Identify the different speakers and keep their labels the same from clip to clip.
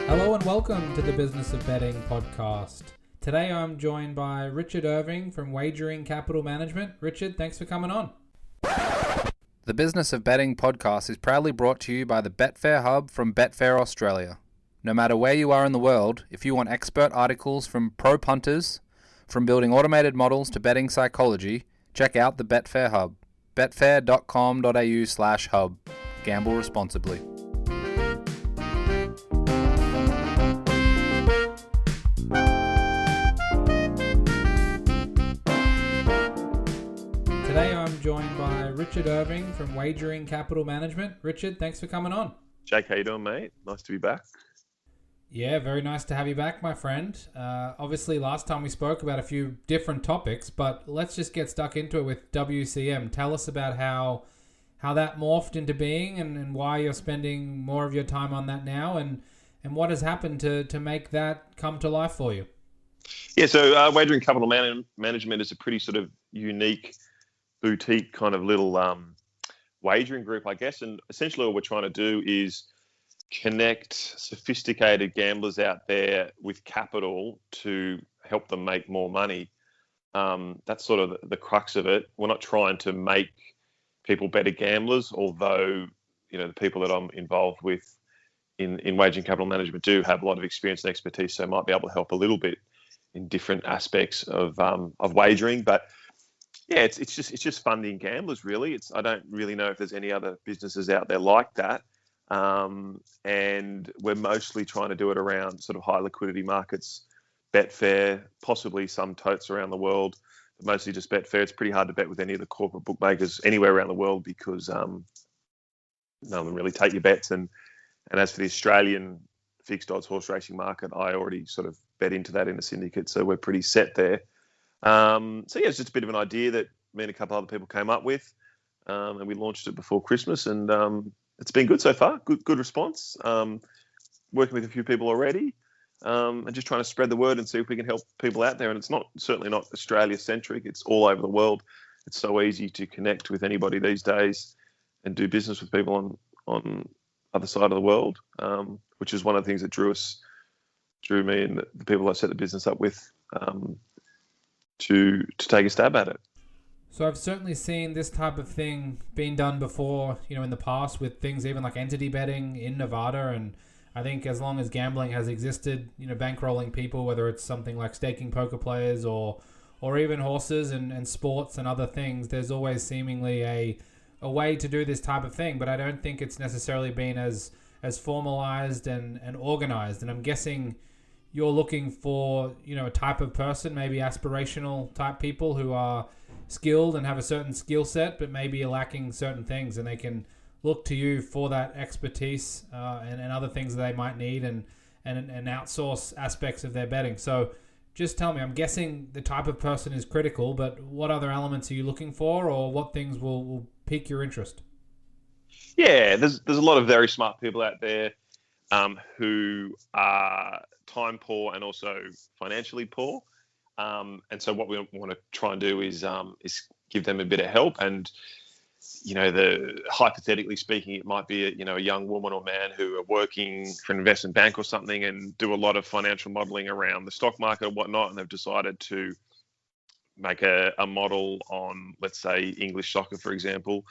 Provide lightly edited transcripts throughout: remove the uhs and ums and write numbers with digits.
Speaker 1: Hello and welcome to the Business of Betting podcast. Today I'm joined by Richard Irving from Wagering Capital Management. Richard, thanks for coming on.
Speaker 2: The Business of Betting podcast is proudly brought to you by the Betfair Hub from Betfair Australia. No matter where you are in the world, if you want expert articles from pro punters, from building automated models to betting psychology, check out the Betfair Hub. betfair.com.au/hub. Gamble responsibly.
Speaker 1: Today I'm joined by Richard Irving from Wagering Capital Management. Richard, thanks for coming on.
Speaker 3: Jake, how you doing, mate? Nice to be back.
Speaker 1: Yeah, very nice to have you back, my friend. Obviously, last time we spoke about a few different topics, but let's just get stuck into it with WCM. Tell us about how that morphed into being and why you're spending more of your time on that now and what has happened to make that come to life for you.
Speaker 3: Yeah, so Wagering Capital Management is a pretty sort of unique boutique kind of little wagering group, I guess. And essentially what we're trying to do is connect sophisticated gamblers out there with capital to help them make more money. That's sort of the crux of it. We're not trying to make people better gamblers, although, you know, the people that I'm involved with in Wagering Capital Management do have a lot of experience and expertise, so might be able to help a little bit in different aspects of wagering. But yeah, it's just funding gamblers, really. I don't really know if there's any other businesses out there like that. And we're mostly trying to do it around sort of high liquidity markets, Betfair, possibly some totes around the world, but mostly just Betfair. It's pretty hard to bet with any of the corporate bookmakers anywhere around the world because none of them really take your bets. And as for the Australian fixed odds horse racing market, I already sort of bet into that in a syndicate, so we're pretty set there. So yeah, it's just a bit of an idea that me and a couple other people came up with, and we launched it before Christmas, and it's been good so far. Good response. Working with a few people already, and just trying to spread the word and see if we can help people out there. And it's certainly not Australia centric. It's all over the world. It's so easy to connect with anybody these days and do business with people on other side of the world, which is one of the things that drew me and the people I set the business up with to take a stab at it.
Speaker 1: So I've certainly seen this type of thing being done before, in the past with things even like entity betting in Nevada. And I think as long as gambling has existed, bankrolling people, whether it's something like staking poker players or even horses and sports and other things, there's always seemingly a way to do this type of thing. But I don't think it's necessarily been as formalized and organized. And I'm guessing you're looking for, a type of person, maybe aspirational type people who are skilled and have a certain skill set, but maybe are lacking certain things, and they can look to you for that expertise and other things that they might need and outsource aspects of their betting. So just tell me, I'm guessing the type of person is critical, but what other elements are you looking for, or what things will pique your interest?
Speaker 3: Yeah, there's a lot of very smart people out there who are time poor and also financially poor. And so what we want to try and do is give them a bit of help. And, hypothetically speaking, it might be a young woman or man who are working for an investment bank or something and do a lot of financial modeling around the stock market or whatnot. And they've decided to make a model on, let's say, English soccer, for example,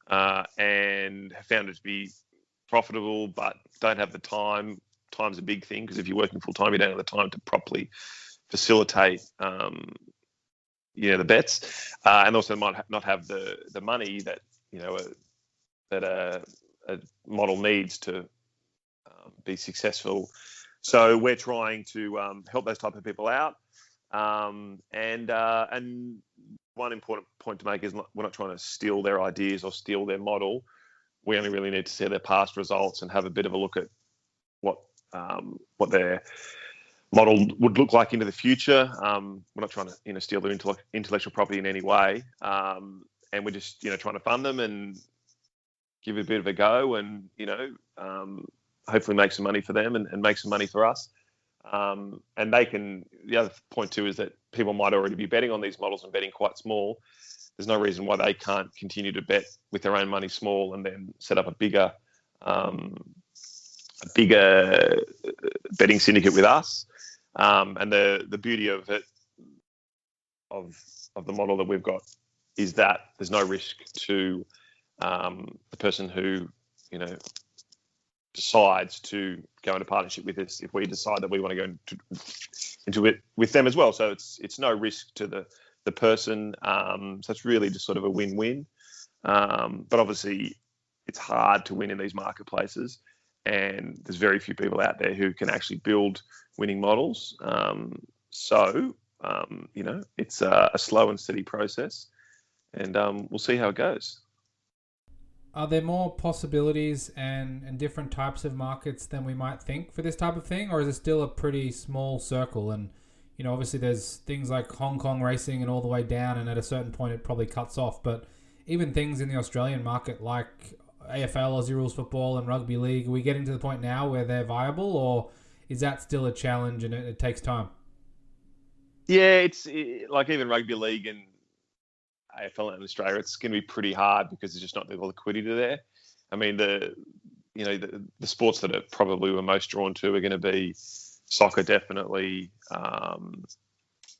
Speaker 3: and have found it to be profitable, but don't have the time. Time's a big thing because if you're working full time, you don't have the time to properly facilitate, the bets, and also might not have the money that that a model needs to be successful. So we're trying to help those type of people out. And one important point to make is we're not trying to steal their ideas or steal their model. We only really need to see their past results and have a bit of a look at what their model would look like into the future. We're not trying to steal their intellectual property in any way, and we're just trying to fund them and give it a bit of a go, and hopefully make some money for them and make some money for us. And they can. The other point too is that people might already be betting on these models and betting quite small. There's no reason why they can't continue to bet with their own money small and then set up a bigger betting syndicate with us. And the beauty of it, of the model that we've got, is that there's no risk to the person who, decides to go into partnership with us if we decide that we want to go into it with them as well. So it's no risk to the person. So it's really just sort of a win-win. But obviously it's hard to win in these marketplaces, and there's very few people out there who can actually build winning models. So it's a slow and steady process, and we'll see how it goes.
Speaker 1: Are there more possibilities and different types of markets than we might think for this type of thing, or is it still a pretty small circle? And obviously there's things like Hong Kong racing and all the way down, and at a certain point it probably cuts off. But even things in the Australian market like AFL, Aussie Rules Football, and Rugby League, are we getting to the point now where they're viable, or is that still a challenge and it takes time?
Speaker 3: Yeah, it's like even Rugby League and AFL in Australia, it's going to be pretty hard because there's just not the liquidity there. I mean, the sports that are probably we're most drawn to are going to be soccer, definitely,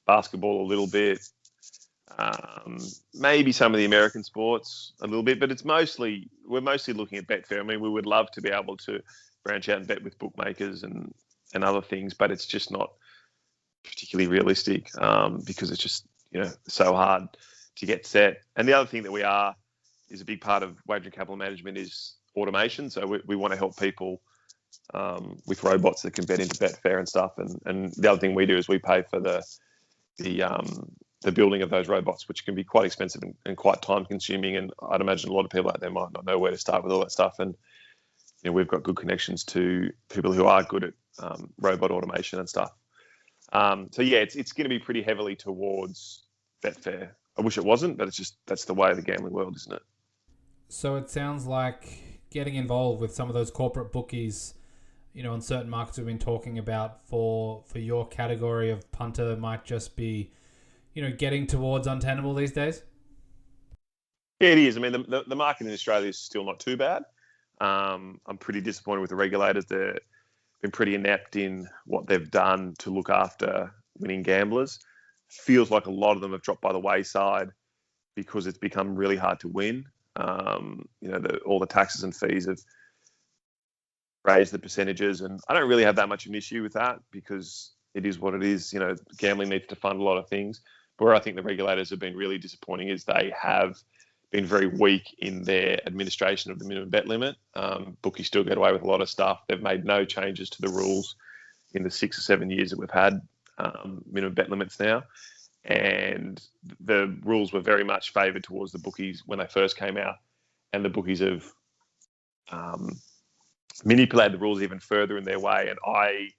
Speaker 3: basketball a little bit, maybe some of the American sports a little bit, but we're mostly looking at Betfair. I mean, we would love to be able to branch out and bet with bookmakers and other things, but it's just not particularly realistic because it's just so hard to get set. And the other thing that is a big part of Wagering Capital Management is automation. So we want to help people with robots that can bet into Betfair and stuff. And the other thing we do is we pay for the building of those robots, which can be quite expensive and quite time consuming. And I'd imagine a lot of people out there might not know where to start with all that stuff. And we've got good connections to people who are good at robot automation and stuff. So yeah, it's going to be pretty heavily towards Betfair. I wish it wasn't, but that's the way of the gambling world, isn't it?
Speaker 1: So it sounds like getting involved with some of those corporate bookies, in certain markets we've been talking about for your category of punter might just be, getting towards untenable these days.
Speaker 3: Yeah, it is. I mean, the market in Australia is still not too bad. I'm pretty disappointed with the regulators. They've been pretty inept in what they've done to look after winning gamblers. Feels like a lot of them have dropped by the wayside because it's become really hard to win. All the taxes and fees have raised the percentages, and I don't really have that much of an issue with that because it is what it is. Gambling needs to fund a lot of things. But where I think the regulators have been really disappointing is they have been very weak in their administration of the minimum bet limit. Bookies still get away with a lot of stuff. They've made no changes to the rules in the 6 or 7 years that we've had minimum bet limits now, and the rules were very much favoured towards the bookies when they first came out, and the bookies have manipulated the rules even further in their way, and I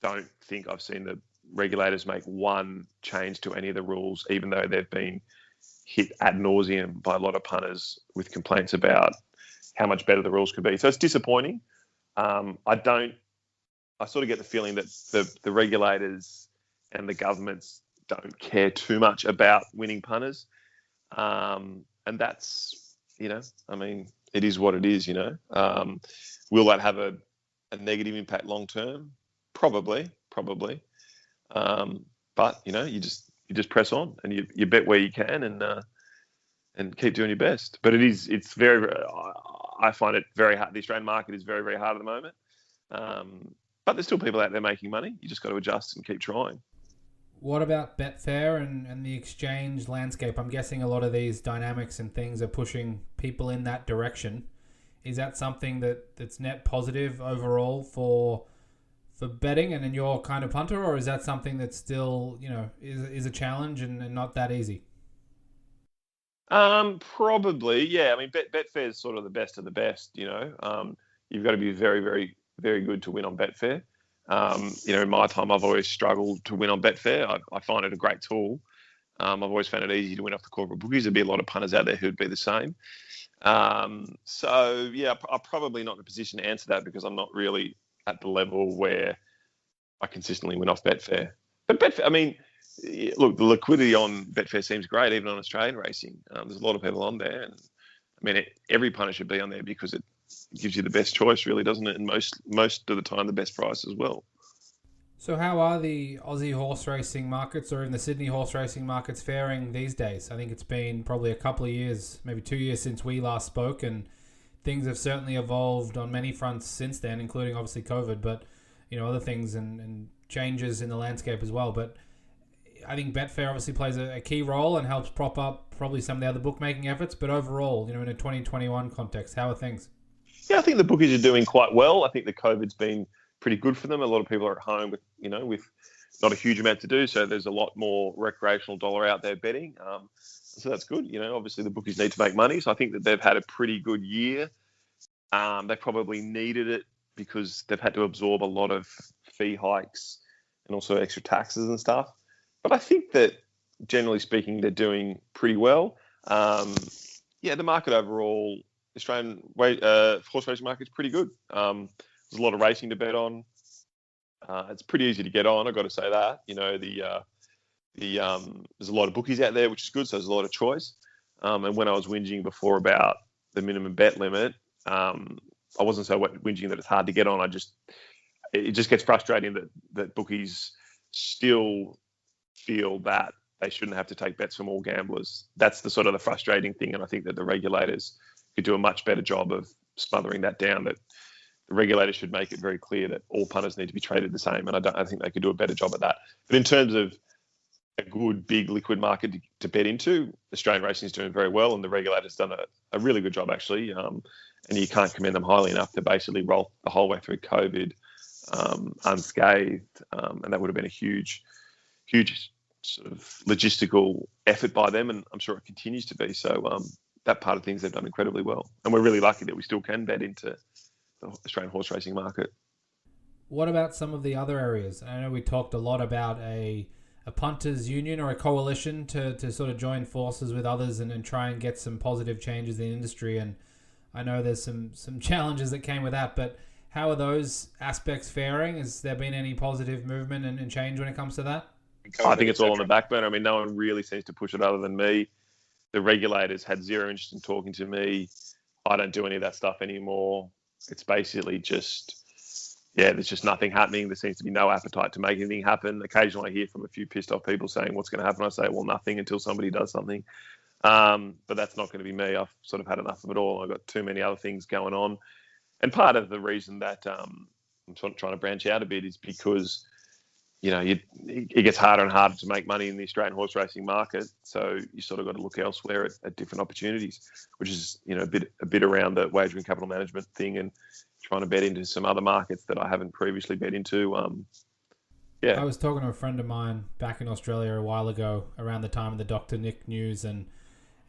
Speaker 3: don't think I've seen the regulators make one change to any of the rules, even though they've been hit ad nauseum by a lot of punters with complaints about how much better the rules could be. So it's disappointing. I sort of get the feeling that the regulators and the governments don't care too much about winning punters. And that's, it is what it is, Will that have a negative impact long term? Probably. But, you just press on and you bet where you can and keep doing your best. But it's very, I find it very hard. The Australian market is very, very hard at the moment. But there's still people out there making money. You just got to adjust and keep trying.
Speaker 1: What about Betfair and the exchange landscape? I'm guessing a lot of these dynamics and things are pushing people in that direction. Is that something that's net positive overall for betting and in your kind of punter, or is that something that still, is a challenge and not that easy?
Speaker 3: Probably, yeah. I mean, Betfair is sort of the best of the best, You've got to be very, very, very good to win on Betfair. In my time, I've always struggled to win on Betfair. I find it a great tool. I've always found it easy to win off the corporate bookies. There'd be a lot of punters out there who'd be the same. So, yeah, I'm probably not in a position to answer that because I'm not really at the level where I consistently win off Betfair. But Betfair, I mean, look, the liquidity on Betfair seems great, even on Australian racing. There's a lot of people on there, and I mean, every punter should be on there because it gives you the best choice, really, doesn't it? And most of the time, the best price as well.
Speaker 1: So how are the Aussie horse racing markets or even the Sydney horse racing markets faring these days? I think it's been probably a couple of years, maybe 2 years since we last spoke, and things have certainly evolved on many fronts since then, including obviously COVID, but other things and changes in the landscape as well. But I think Betfair obviously plays a key role and helps prop up probably some of the other bookmaking efforts. But overall, in a 2021 context, how are things?
Speaker 3: Yeah, I think the bookies are doing quite well. I think the COVID's been pretty good for them. A lot of people are at home with not a huge amount to do, so there's a lot more recreational dollar out there betting. So that's good. Obviously the bookies need to make money, so I think that they've had a pretty good year. They probably needed it because they've had to absorb a lot of fee hikes and also extra taxes and stuff. But I think that generally speaking, they're doing pretty well. The market overall, Australian horse racing market is pretty good. There's a lot of racing to bet on. It's pretty easy to get on. I've got to say that. There's a lot of bookies out there, which is good. So there's a lot of choice. And when I was whinging before about the minimum bet limit, I wasn't so whinging that it's hard to get on. It just gets frustrating that bookies still feel that they shouldn't have to take bets from all gamblers. That's the sort of the frustrating thing. And I think that the regulators could do a much better job of smothering that down, that the regulators should make it very clear that all punters need to be treated the same. And I think they could do a better job at that. But in terms of a good, big liquid market to bet into, Australian racing is doing very well, and the regulators done a really good job, actually. And you can't commend them highly enough to basically roll the whole way through COVID unscathed. And that would have been a huge sort of logistical effort by them, and I'm sure it continues to be. So that part of things they've done incredibly well. And we're really lucky that we still can bet into the Australian horse racing market.
Speaker 1: What about some of the other areas? I know we talked a lot about a punters union or a coalition to sort of join forces with others and try and get some positive changes in the industry. And I know there's some challenges that came with that, but how are those aspects faring? Has there been any positive movement and change when it comes to that?
Speaker 3: I think it's all on the back burner. I mean, no one really seems to push it other than me. The regulators had zero interest in talking to me. I don't do any of that stuff anymore. It's basically just, there's just nothing happening. There seems to be no appetite to make anything happen. Occasionally I hear from a few pissed off people saying, what's going to happen? I say, well, nothing until somebody does something. But that's not going to be me. I've sort of had enough of it all. I've got too many other things going on. And part of the reason that I'm sort of trying to branch out a bit is because, it gets harder and harder to make money in the Australian horse racing market. So you sort of got to look elsewhere at different opportunities, which is, a bit around the wagering capital management thing and trying to bet into some other markets that I haven't previously bet into. I
Speaker 1: was talking to a friend of mine back in Australia a while ago around the time of the Dr. Nick news and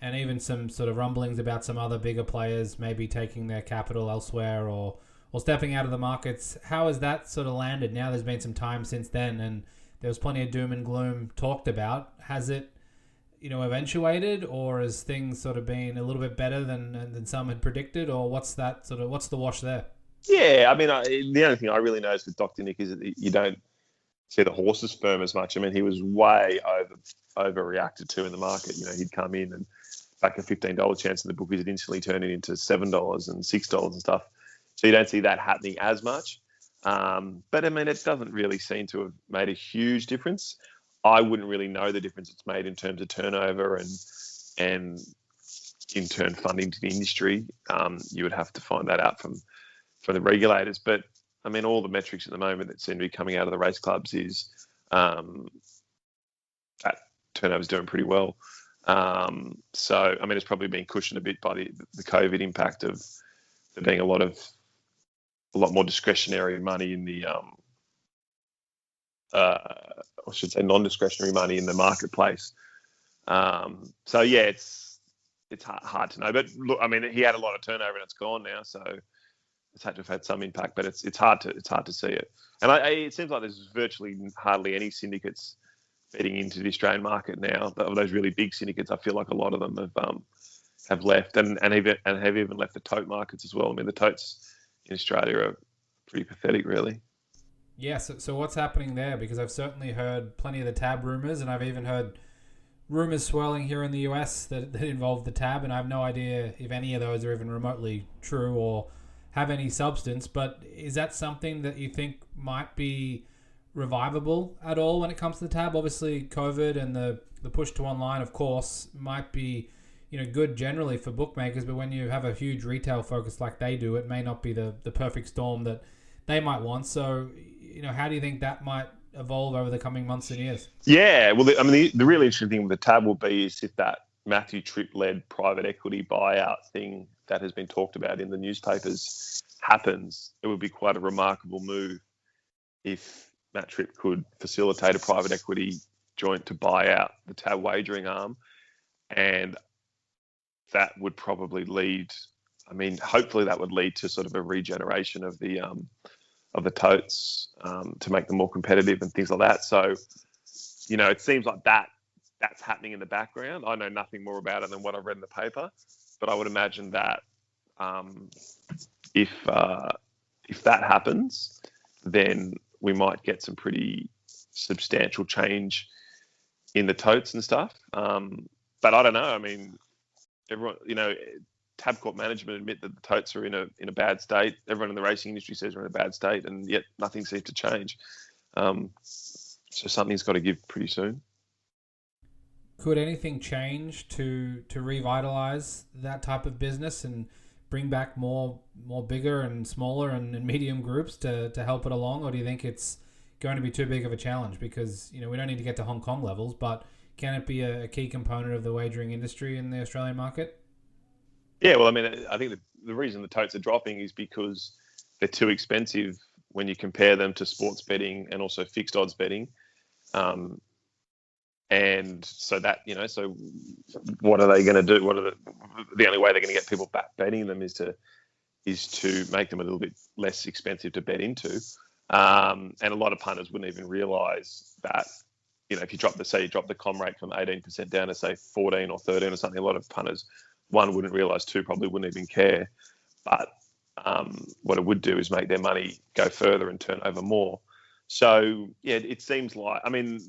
Speaker 1: even some sort of rumblings about some other bigger players maybe taking their capital elsewhere or stepping out of the markets. How has that sort of landed? Now there's been some time since then and there was plenty of doom and gloom talked about. Has it, eventuated, or has things sort of been a little bit better than some had predicted, or what's the wash there?
Speaker 3: Yeah, I mean, the only thing I really noticed with Dr. Nick is that you don't see the horses firm as much. I mean, he was way overreacted to in the market. He'd come in and back a $15 chance in the bookies, it instantly turned it into $7 and $6 and stuff. So you don't see that happening as much. But I mean, it doesn't really seem to have made a huge difference. I wouldn't really know the difference it's made in terms of turnover and in turn funding to the industry. You would have to find that out from the regulators. But I mean, all the metrics at the moment that seem to be coming out of the race clubs is that turnover is doing pretty well. So I mean, it's probably been cushioned a bit by the COVID impact of there being a lot more discretionary money in the I should say non-discretionary money in the marketplace. So yeah, it's hard to know. But look, I mean, he had a lot of turnover and it's gone now, so it's had to have had some impact. But it's hard to see it. And it seems like there's virtually hardly any syndicates betting into the Australian market now. Of those really big syndicates, I feel like a lot of them have left and have even left the tote markets as well. I mean, the totes in Australia are pretty pathetic, really.
Speaker 1: Yeah, so what's happening there? Because I've certainly heard plenty of the tab rumors, and I've even heard rumors swirling here in the US that involve the tab, and I have no idea if any of those are even remotely true or have any substance. But is that something that you think might be revivable at all when it comes to the tab? Obviously, COVID and the push to online, of course, might be good generally for bookmakers, but when you have a huge retail focus like they do, it may not be the perfect storm that they might want. So, how do you think that might evolve over the coming months and years?
Speaker 3: Yeah, well, the really interesting thing with the tab will be is if that Matthew Tripp-led private equity buyout thing that has been talked about in the newspapers happens. It would be quite a remarkable move if Matt Tripp could facilitate a private equity joint to buy out the tab wagering arm, and that would probably lead. I mean, hopefully that would lead to sort of a regeneration of the totes to make them more competitive and things like that. So, it seems like that's happening in the background. I know nothing more about it than what I've read in the paper, but I would imagine that if that happens, then we might get some pretty substantial change in the totes and stuff. But I don't know. I mean, everyone, Tabcorp management admit that the totes are in a bad state. Everyone in the racing industry says we're in a bad state, and yet nothing seems to change. So something's got to give pretty soon.
Speaker 1: Could anything change to revitalize that type of business and bring back more bigger and smaller and medium groups to help it along, or do you think it's going to be too big of a challenge? Because we don't need to get to Hong Kong levels, but can it be a key component of the wagering industry in the Australian market?
Speaker 3: Yeah, well, I mean, I think the reason the totes are dropping is because they're too expensive when you compare them to sports betting and also fixed odds betting. And so that, so what are they going to do? The only way they're going to get people back betting them is to make them a little bit less expensive to bet into. And a lot of punters wouldn't even realise that, if you drop the com rate from 18% down to say 14 or 13 or something, a lot of punters, one, wouldn't realise, two, probably wouldn't even care. But what it would do is make their money go further and turn over more. So, yeah, it seems like, I mean,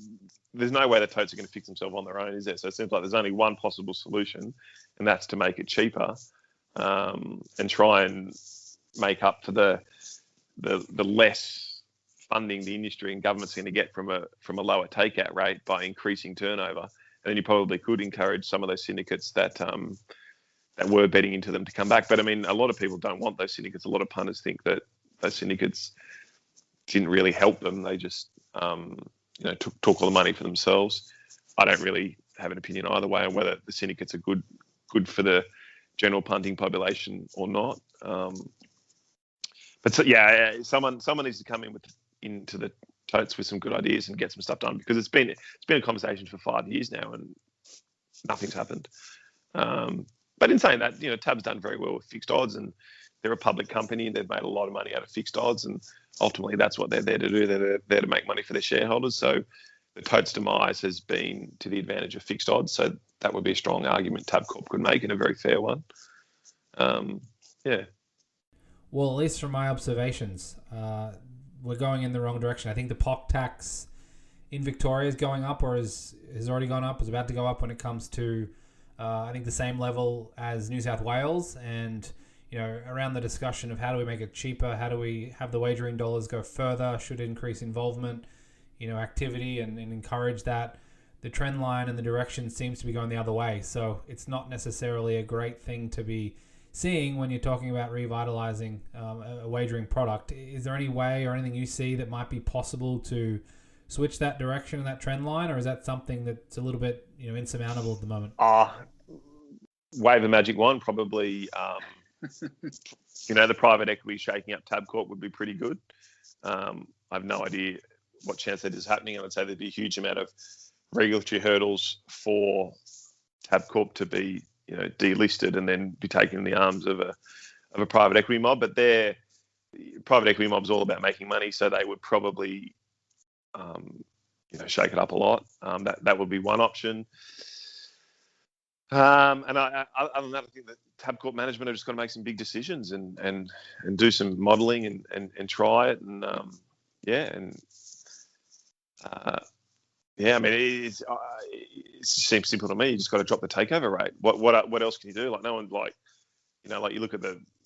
Speaker 3: there's no way the totes are going to fix themselves on their own, is there? So it seems like there's only one possible solution, and that's to make it cheaper and try and make up for the less funding the industry and government's going to get from a lower takeout rate by increasing turnover. And then you probably could encourage some of those syndicates that were betting into them to come back. But I mean, a lot of people don't want those syndicates. A lot of punters think that those syndicates didn't really help them. They just took all the money for themselves. I don't really have an opinion either way on whether the syndicates are good for the general punting population or not. But so, yeah, someone needs to come into the totes with some good ideas and get some stuff done, because it's been a conversation for 5 years now and nothing's happened. But in saying that, Tab's done very well with fixed odds, and they're a public company and they've made a lot of money out of fixed odds, and ultimately that's what they're there to do. They're there to make money for their shareholders. So the totes demise has been to the advantage of fixed odds. So that would be a strong argument Tabcorp could make, and a very fair one. Yeah.
Speaker 1: Well, at least from my observations, we're going in the wrong direction. I think the POC tax in Victoria is going up, or has already gone up, is about to go up when it comes to, I think, the same level as New South Wales. And, around the discussion of how do we make it cheaper, how do we have the wagering dollars go further, should increase involvement, activity and encourage that. The trend line and the direction seems to be going the other way. So it's not necessarily a great thing to be seeing when you're talking about revitalizing a wagering product. Is there any way or anything you see that might be possible to switch that direction and that trend line, or is that something that's a little bit insurmountable at the moment?
Speaker 3: Wave a magic wand, probably. The private equity shaking up Tabcorp would be pretty good. I have no idea what chance that is happening. I would say there'd be a huge amount of regulatory hurdles for Tabcorp to be delisted and then be taken in the arms of a private equity mob. But their private equity mob's all about making money, so they would probably shake it up a lot. That would be one option. Other than that, I think that Tabcorp management have just got to make some big decisions and do some modelling and try it. And and yeah, I mean, it seems simple to me. You just got to drop the takeover rate. What else can you do? Like no one, like you look at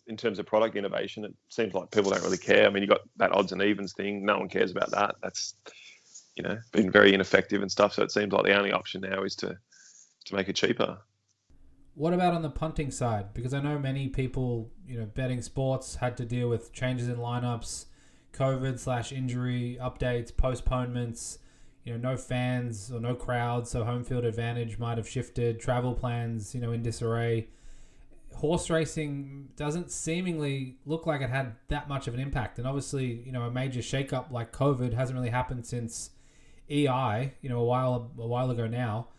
Speaker 3: in terms of product innovation, it seems like people don't really care. I mean, you got that odds and evens thing. No one cares about that. That's been very ineffective and stuff. So it seems like the only option now is to make it cheaper.
Speaker 1: What about on the punting side? Because I know many people, betting sports had to deal with changes in lineups, COVID/injury updates, postponements, no fans or no crowds, so home field advantage might have shifted, travel plans, in disarray. Horse racing doesn't seemingly look like it had that much of an impact. And obviously, a major shakeup like COVID hasn't really happened since EI, a while ago now.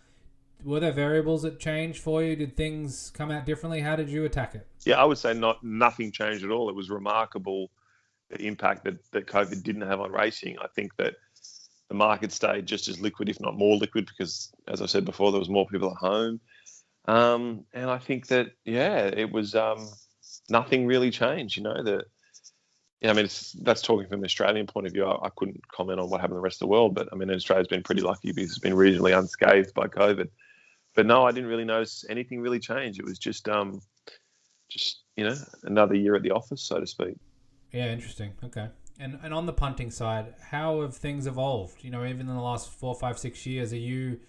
Speaker 1: Were there variables that changed for you? Did things come out differently? How did you attack it?
Speaker 3: Yeah, I would say nothing changed at all. It was remarkable the impact that COVID didn't have on racing. I think that the market stayed just as liquid, if not more liquid, because, as I said before, there was more people at home. And I think that, it was nothing really changed. That's talking from an Australian point of view. I couldn't comment on what happened in the rest of the world, but I mean, Australia's been pretty lucky because it's been reasonably unscathed by COVID. But no, I didn't really notice anything really change. It was just another year at the office, so to speak.
Speaker 1: Yeah, interesting. Okay. And on the punting side, how have things evolved? Even in the last 4, 5, 6 years, are you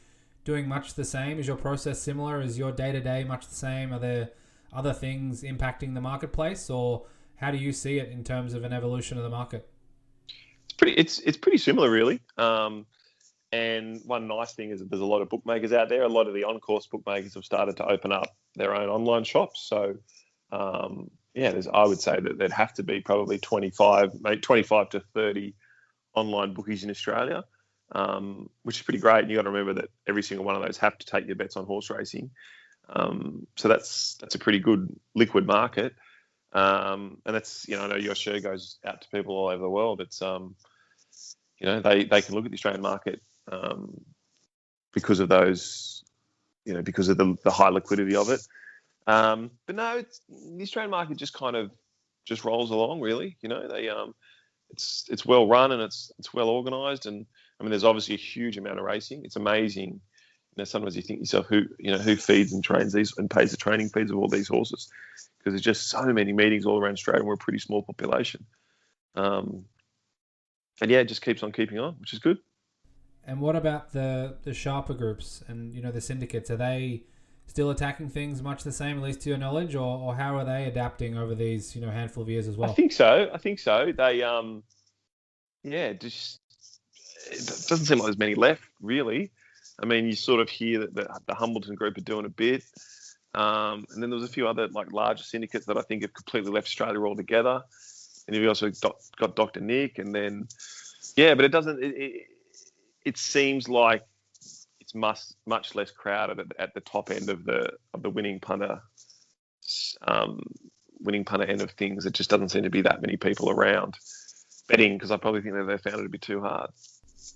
Speaker 1: doing much the same? Is your process similar? Is your day-to-day much the same? Are there other things impacting the marketplace, or how do you see it in terms of an evolution of the market?
Speaker 3: It's pretty similar, really. And one nice thing is that there's a lot of bookmakers out there. A lot of the on-course bookmakers have started to open up their own online shops. So, I would say that there'd have to be probably 25 to 30 online bookies in Australia, which is pretty great. And you got to remember that every single one of those have to take your bets on horse racing. So that's a pretty good liquid market. And that's, I know your share goes out to people all over the world. It's, they can look at the Australian market because of those, because of the high liquidity of it. But no, the Australian market just kind of just rolls along, really. It's well run and it's well organised, and I mean, there's obviously a huge amount of racing. It's amazing. Sometimes you think to yourself, who feeds and trains these and pays the training fees of all these horses, because there's just so many meetings all around Australia, and we're a pretty small population. And yeah, it just keeps on keeping on, which is good.
Speaker 1: And what about the sharper groups and the syndicates? Are they still attacking things much the same, at least to your knowledge, or how are they adapting over these handful of years as well?
Speaker 3: I think so. They just it doesn't seem like there's many left, really. I mean, you sort of hear that the Humbleton group are doing a bit, and then there was a few other larger syndicates that I think have completely left Australia altogether. And you've also got Dr. Nick, and then but it doesn't. It seems like it's much less crowded at the top end of the winning punter end of things. It just doesn't seem to be that many people around betting, because I probably think that they found it to be too hard.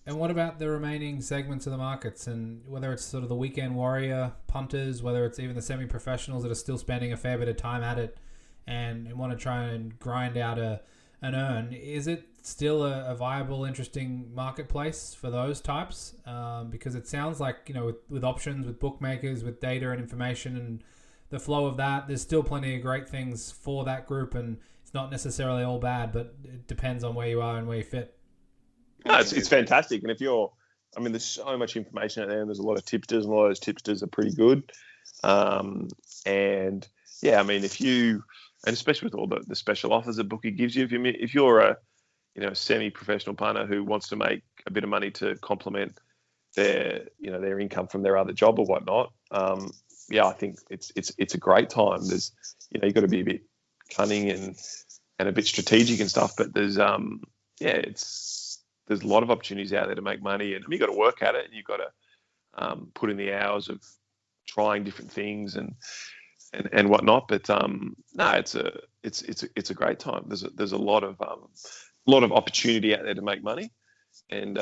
Speaker 1: And what about the remaining segments of the markets, and whether it's sort of the weekend warrior punters, whether it's even the semi-professionals that are still spending a fair bit of time at it and want to try and grind out an earn? Is it still a viable, interesting marketplace for those types? Because it sounds like, with options, with bookmakers, with data and information and the flow of that, there's still plenty of great things for that group, and it's not necessarily all bad, but it depends on where you are and where you fit.
Speaker 3: No, it's fantastic. And there's so much information out there, and there's a lot of tipsters, and a lot of those tipsters are pretty good. And especially with all the special offers that bookie gives you, if you're a semi-professional punter who wants to make a bit of money to complement their income from their other job or whatnot, I think it's a great time. There's you've got to be a bit cunning and a bit strategic and stuff, but there's a lot of opportunities out there to make money, and you've got to work at it, and you've got to put in the hours of trying different things and whatnot. But it's a great time. There's a lot of opportunity out there to make money, and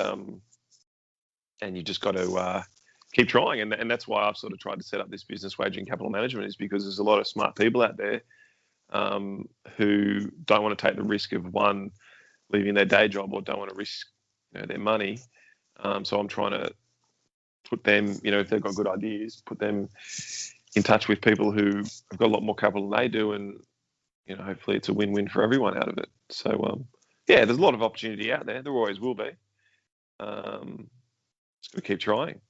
Speaker 3: you just got to keep trying. And that's why I've sort of tried to set up this business, Wagering Capital Management, is because there's a lot of smart people out there who don't want to take the risk of leaving their day job or don't want to risk their money. So I'm trying to put them, if they've got good ideas, put them in touch with people who have got a lot more capital than they do, and hopefully it's a win-win for everyone out of it. So there's a lot of opportunity out there. There always will be. Just got to keep trying.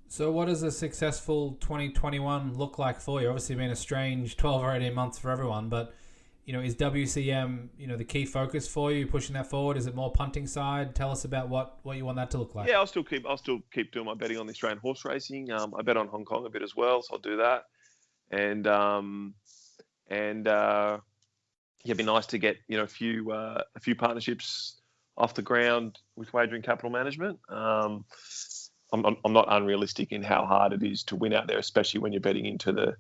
Speaker 1: So what does a successful 2021 look like for you? Obviously been a strange 12 or 18 months for everyone, but is WCM, the key focus for you, pushing that forward? Is it more punting side? Tell us about what you want that to look like.
Speaker 3: Yeah, I'll still keep doing my betting on the Australian horse racing. I bet on Hong Kong a bit as well, so I'll do that. And it'd be nice to get a few partnerships off the ground with Wagering Capital Management. I'm not unrealistic in how hard it is to win out there, especially when you're betting into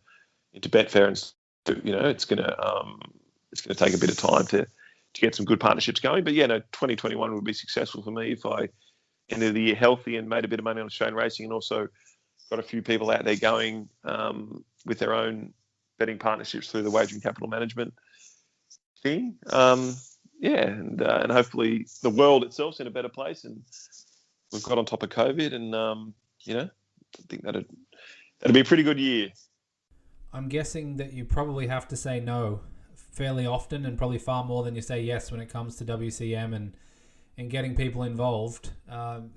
Speaker 3: Betfair, and it's going to take a bit of time to get some good partnerships going. But 2021 would be successful for me if I ended the year healthy and made a bit of money on Australian racing, and also got a few people out there going with their own betting partnerships through the Wagering Capital Management thing. And hopefully the world itself's in a better place, and we've got on top of COVID, and I think that'd be a pretty good year.
Speaker 1: I'm guessing that you probably have to say no fairly often, and probably far more than you say yes when it comes to WCM and getting people involved.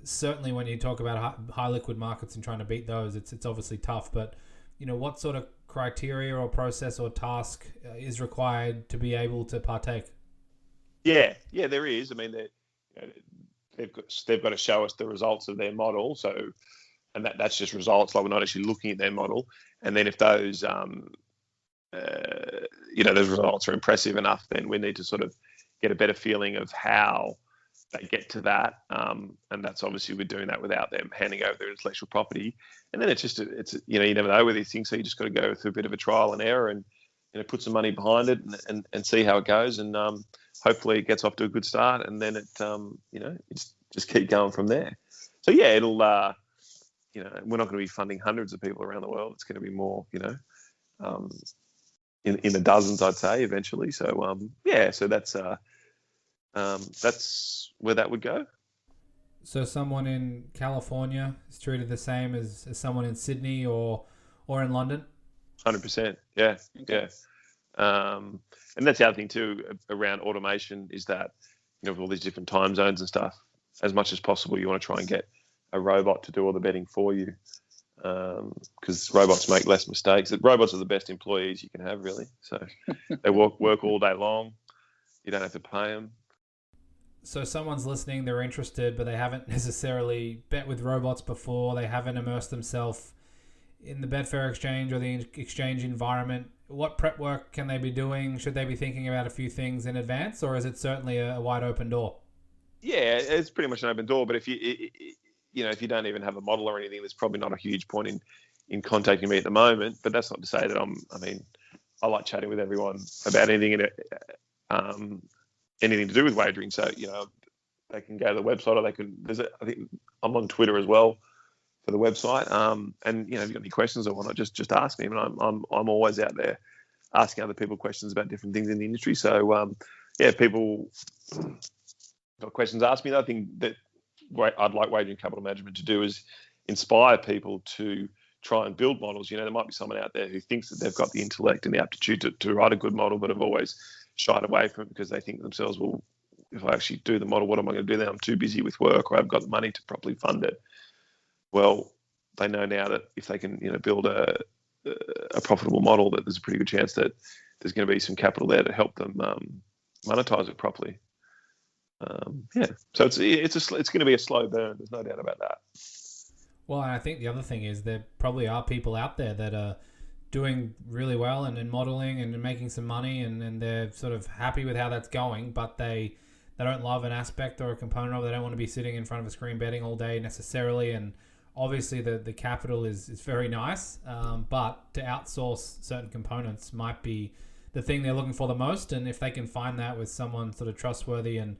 Speaker 1: Certainly when you talk about high liquid markets and trying to beat those, it's obviously tough. But what sort of criteria or process or task is required to be able to partake?
Speaker 3: Yeah, there is. I mean, they've got to show us the results of their model. So, and that's just results. Like, we're not actually looking at their model. And then if those those results are impressive enough, then we need to sort of get a better feeling of how they get to that. And that's obviously we're doing that without them handing over their intellectual property. And then it's you never know with these things. So you just got to go through a bit of a trial and error, and put some money behind it, and see how it goes. And hopefully it gets off to a good start, and then it's just keep going from there. So it'll we're not going to be funding hundreds of people around the world. It's going to be more in the dozens, I'd say, eventually. So so that's where that would go.
Speaker 1: So someone in California is treated the same as someone in Sydney or in London?
Speaker 3: 100%. Yeah. And that's the other thing too around automation, is that with all these different time zones and stuff, as much as possible you want to try and get a robot to do all the betting for you, because robots make less mistakes. Robots are the best employees you can have, really. So they work all day long. You don't have to pay them.
Speaker 1: So someone's listening, they're interested, but they haven't necessarily bet with robots before. They haven't immersed themselves in the Betfair exchange or the exchange environment. What prep work can they be doing? Should they be thinking about a few things in advance, or is it certainly a wide open door?
Speaker 3: Yeah, it's pretty much an open door. But if you don't even have a model or anything, there's probably not a huge point in contacting me at the moment. But that's not to say that I like chatting with everyone about anything anything to do with wagering. So they can go to the website, or they can. I think I'm on Twitter as well for the website. And if you've got any questions or whatnot, just ask me. I mean, I'm always out there asking other people questions about different things in the industry. So people got questions, ask me. The other thing that I'd like Wagering Capital Management to do is inspire people to try and build models. There might be someone out there who thinks that they've got the intellect and the aptitude to write a good model, but have always shied away from it because they think to themselves, well, if I actually do the model, what am I going to do then? I'm too busy with work, or I haven't got the money to properly fund it. Well, they know now that if they can, build a profitable model, that there's a pretty good chance that there's going to be some capital there to help them monetize it properly. So it's going to be a slow burn. There's no doubt about that.
Speaker 1: Well, and I think the other thing is there probably are people out there that are doing really well and modeling and making some money, and they're sort of happy with how that's going, but they don't love an aspect or a component of it. They don't want to be sitting in front of a screen betting all day necessarily, and obviously the capital is very nice, but to outsource certain components might be the thing they're looking for the most. And if they can find that with someone sort of trustworthy and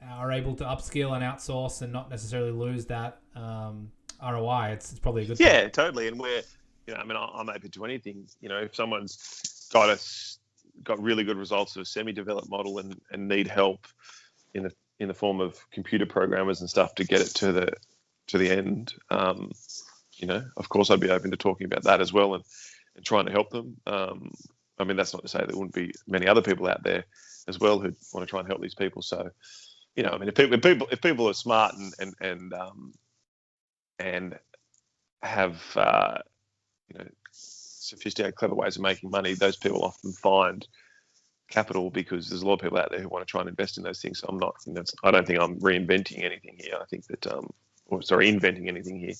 Speaker 1: are able to upskill and outsource and not necessarily lose that ROI, it's probably a good thing.
Speaker 3: Yeah, totally. And we're, I'm open to anything. If someone's got really good results of a semi-developed model and need help in the form of computer programmers and stuff to get it to the end. Of course, I'd be open to talking about that as well and trying to help them. I mean, that's not to say there wouldn't be many other people out there as well who want to try and help these people. So, I mean, if people are smart and have sophisticated, clever ways of making money, those people often find capital, because there's a lot of people out there who want to try and invest in those things. So I'm not, I don't think I'm reinventing anything here. I think that, inventing anything here.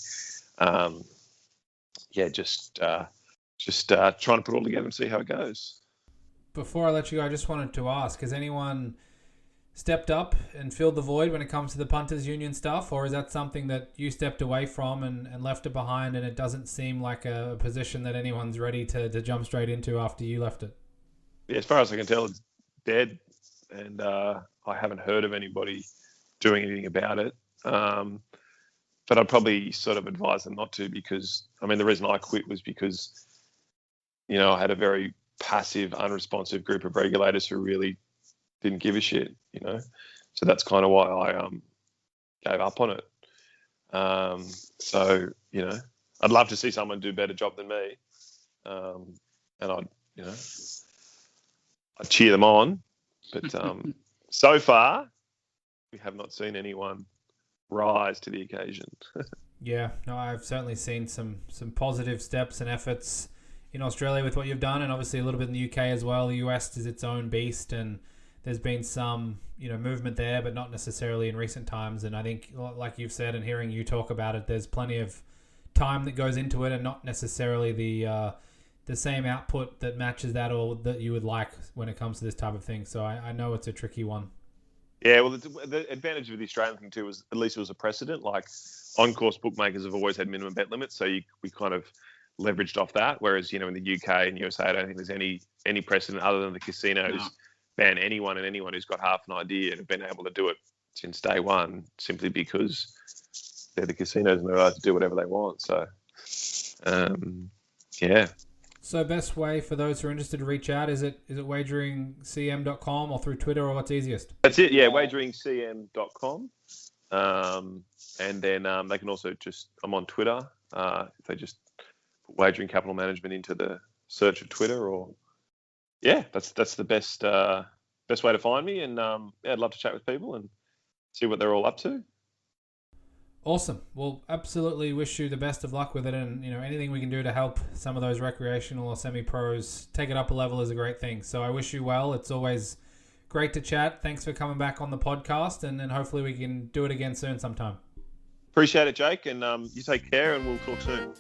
Speaker 3: Just trying to put it all together and see how it goes.
Speaker 1: Before I let you go, I just wanted to ask, has anyone stepped up and filled the void when it comes to the Punters Union stuff, or is that something that you stepped away from and left it behind, and it doesn't seem like a position that anyone's ready to jump straight into after you left it?
Speaker 3: Yeah, as far as I can tell, it's dead, and I haven't heard of anybody doing anything about it. But I'd probably sort of advise them not to, because, I mean, the reason I quit was because, I had a very passive, unresponsive group of regulators who really didn't give a shit, So that's kind of why I gave up on it. I'd love to see someone do a better job than me, and I'd cheer them on. But so far, we have not seen anyone rise to the occasion.
Speaker 1: Yeah, no, I've certainly seen some positive steps and efforts in Australia with what you've done, and obviously a little bit in the UK as well. The US is its own beast, and there's been some movement there, but not necessarily in recent times. And I think, like you've said, and hearing you talk about it, there's plenty of time that goes into it, and not necessarily the same output that matches that or that you would like when it comes to this type of thing. So I know it's a tricky one.
Speaker 3: Yeah, well, the advantage of the Australian thing too was at least it was a precedent. Like, on-course bookmakers have always had minimum bet limits, so we kind of leveraged off that. Whereas, in the UK and USA, I don't think there's any precedent other than the casinos ban anyone who's got half an idea and have been able to do it since day one, simply because they're the casinos and they're allowed to do whatever they want. So, yeah.
Speaker 1: So best way for those who are interested to reach out, is it wageringcm.com or through Twitter, or what's easiest?
Speaker 3: That's it, yeah, wageringcm.com. And then they can also I'm on Twitter. If they just put Wagering Capital Management into the search of Twitter, or that's the best way to find me. And I'd love to chat with people and see what they're all up to.
Speaker 1: Awesome. Well, absolutely wish you the best of luck with it, and anything we can do to help some of those recreational or semi-pros take it up a level is a great thing. So I wish you well. It's always great to chat. Thanks for coming back on the podcast, and hopefully we can do it again soon sometime.
Speaker 3: Appreciate it, Jake, and you take care, and we'll talk soon.